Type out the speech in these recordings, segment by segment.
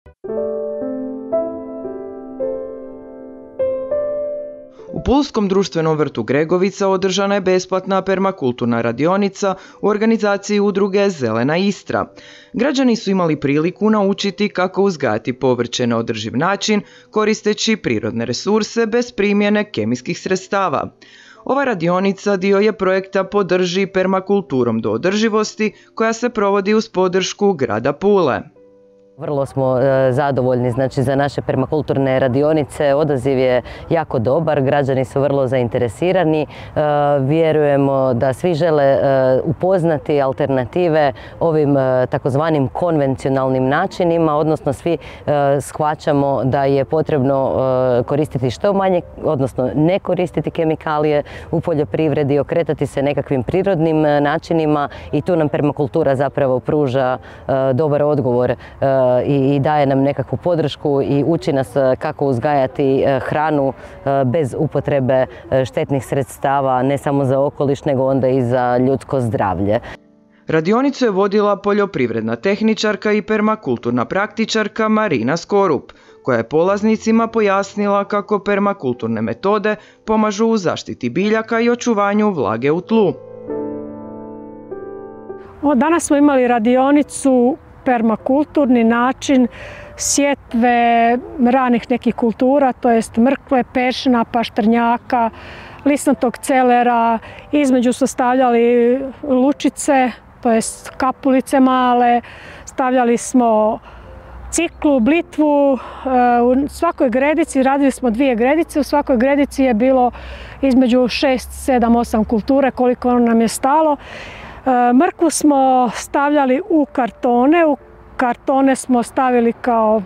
U Pulskom društvenom vrtu Gregovica održana je besplatna permakulturna radionica u organizaciji udruge Zelena Istra. Građani su imali priliku naučiti kako uzgajati povrće na održiv način, koristeći prirodne resurse bez primjene kemijskih sredstava. Ova radionica dio je projekta Podrži permakulturom do održivosti koja se provodi uz podršku grada Pule. Vrlo smo zadovoljni za naše permakulturne radionice, odaziv je jako dobar, građani su vrlo zainteresirani, vjerujemo da svi žele upoznati alternative ovim takozvanim konvencionalnim načinima, odnosno svi shvaćamo da je potrebno koristiti što manje, odnosno ne koristiti kemikalije u poljoprivredi, okretati se nekakvim prirodnim načinima i tu nam permakultura zapravo pruža dobar odgovor i daje nam nekakvu podršku i uči nas kako uzgajati hranu bez upotrebe štetnih sredstava, ne samo za okoliš, nego onda i za ljudsko zdravlje. Radionicu je vodila poljoprivredna tehničarka i permakulturna praktičarka Marina Skorup, koja je polaznicima pojasnila kako permakulturne metode pomažu u zaštiti biljaka i očuvanju vlage u tlu. Danas smo imali radionicu permakulturni način sjetve ranih nekih kultura, to jest mrkve, peršina, paštrnjaka, lisnatog celera. Između su stavljali lučice, to jest kapulice male, stavljali smo ciklu, blitvu. U svakoj gredici, radili smo 2 gredice, u svakoj gredici je bilo između 6, 7, 8 kulture koliko nam je stalo. Mrkvu smo stavljali u kartone, kartone smo stavili kao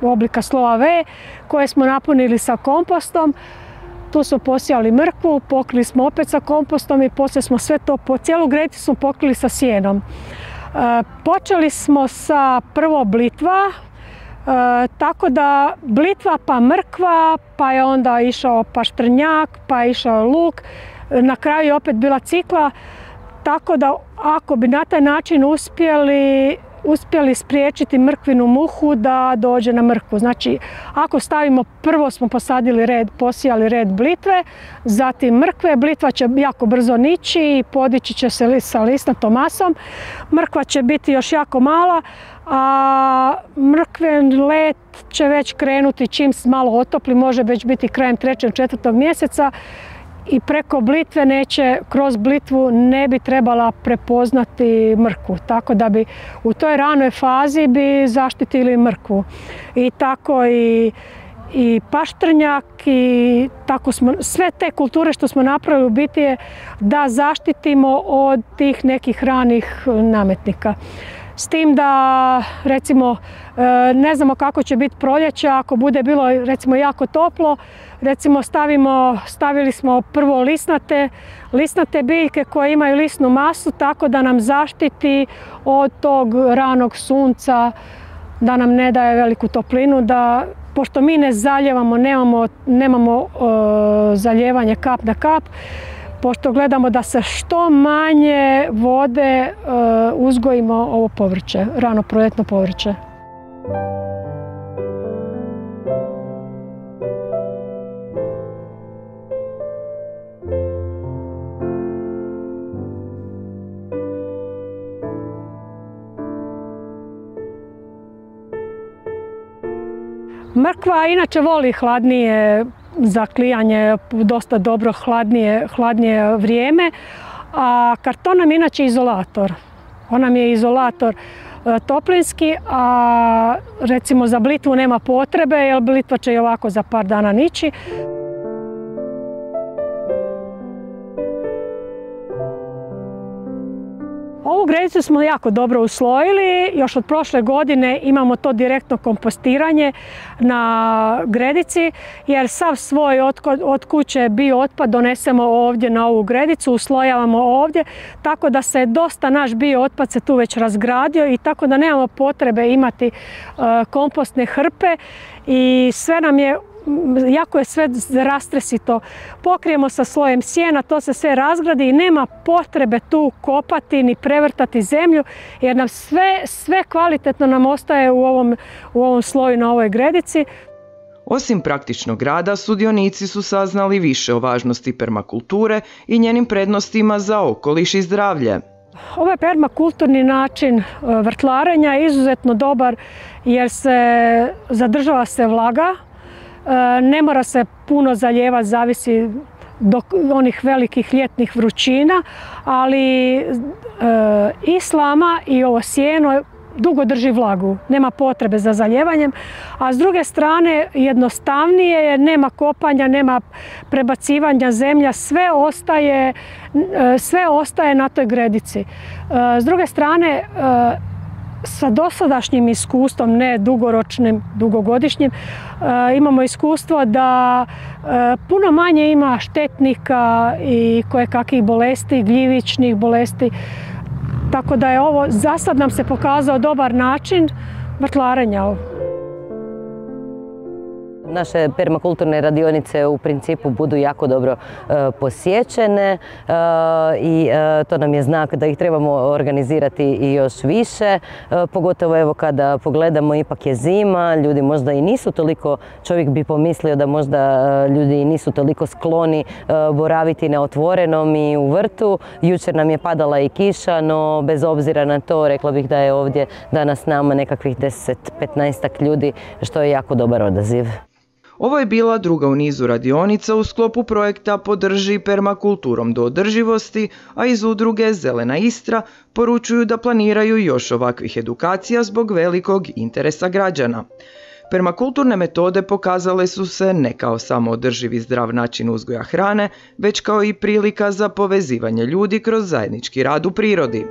oblika slova V koje smo napunili sa kompostom. Tu smo posijali mrkvu, pokrili smo opet sa kompostom i poslije smo sve to, po cijelu gredicu smo pokrili sa sjenom. Počeli smo sa prvo blitva, tako da blitva pa mrkva, pa je onda išao paštrnjak, pa je išao luk, na kraju je opet bila cikla. Tako da ako bi na taj način uspjeli spriječiti mrkvinu muhu da dođe na mrkvu. Znači, ako stavimo, prvo smo posijali red blitve, zatim mrkve, blitva će jako brzo nići i podići će se sa lisnatom masom. Mrkva će biti još jako mala, a mrkven let će već krenuti čim se malo otopli, može već biti krajem 3. 4. mjeseca. I preko blitve kroz blitvu ne bi trebala prepoznati mrkvu. Tako da bi u toj ranoj fazi bi zaštitili mrkvu. I tako i paštrnjak i tako smo, sve te kulture što smo napravili u biti je da zaštitimo od tih nekih ranih nametnika. S tim da, recimo, ne znamo kako će biti proljeće, ako bude bilo recimo jako toplo, recimo stavili smo prvo lisnate biljke koje imaju lisnu masu, tako da nam zaštiti od tog ranog sunca, da nam ne daje veliku toplinu, pošto mi ne zalijevamo, nemamo zalijevanje kap na kap, pošto gledamo da se što manje vode uzgojimo ovo povrće, rano proljetno povrće. Mrkva inače voli hladnije za klijanje, dosta dobro hladnije vrijeme, a karton nam je inače izolator. On nam je izolator toplinski, a recimo za blitvu nema potrebe jer blitva će i ovako za par dana nići. Ovu gredicu smo jako dobro uslojili, još od prošle godine imamo to direktno kompostiranje na gredici, jer sav svoj od kuće biootpad donesemo ovdje na ovu gredicu, uslojavamo ovdje, tako da se dosta naš biootpad se tu već razgradio i tako da nemamo potrebe imati kompostne hrpe i sve nam je jako je sve rastresito. Pokrijemo sa slojem sjena, to se sve razgradi i nema potrebe tu kopati ni prevrtati zemlju, jer nam sve kvalitetno nam ostaje u ovom sloju na ovoj gredici. Osim praktičnog rada, sudionici su saznali više o važnosti permakulture i njenim prednostima za okoliš i zdravlje. Ovaj permakulturni način vrtlarenja je izuzetno dobar jer zadržava se vlaga, ne mora se puno zalijevati, zavisi do onih velikih ljetnih vrućina, ali i slama i ovo sjeno dugo drži vlagu, nema potrebe za zaljevanjem, a s druge strane jednostavnije je, nema kopanja, nema prebacivanja zemlja, sve ostaje na toj gredici. S druge strane, sa dosadašnjim iskustvom, ne dugoročnim, dugogodišnjim, imamo iskustvo da puno manje ima štetnika i kojekakvih bolesti, gljivičnih bolesti. Tako da je ovo, za sad nam se pokazao dobar način vrtlarenja. Naše permakulturne radionice u principu budu jako dobro posjećene i to nam je znak da ih trebamo organizirati i još više. Pogotovo evo kada pogledamo, ipak je zima, ljudi možda i nisu toliko, čovjek bi pomislio da možda ljudi nisu toliko skloni boraviti na otvorenom i u vrtu. Jučer nam je padala i kiša, no bez obzira na to rekla bih da je ovdje danas s nama nekakvih 10-15 ljudi, što je jako dobar odaziv. Ovo je bila druga u nizu radionica u sklopu projekta Podrži permakulturom do održivosti, a iz udruge Zelena Istra poručuju da planiraju još ovakvih edukacija zbog velikog interesa građana. Permakulturne metode pokazale su se ne kao samo održivi zdrav način uzgoja hrane, već kao i prilika za povezivanje ljudi kroz zajednički rad u prirodi.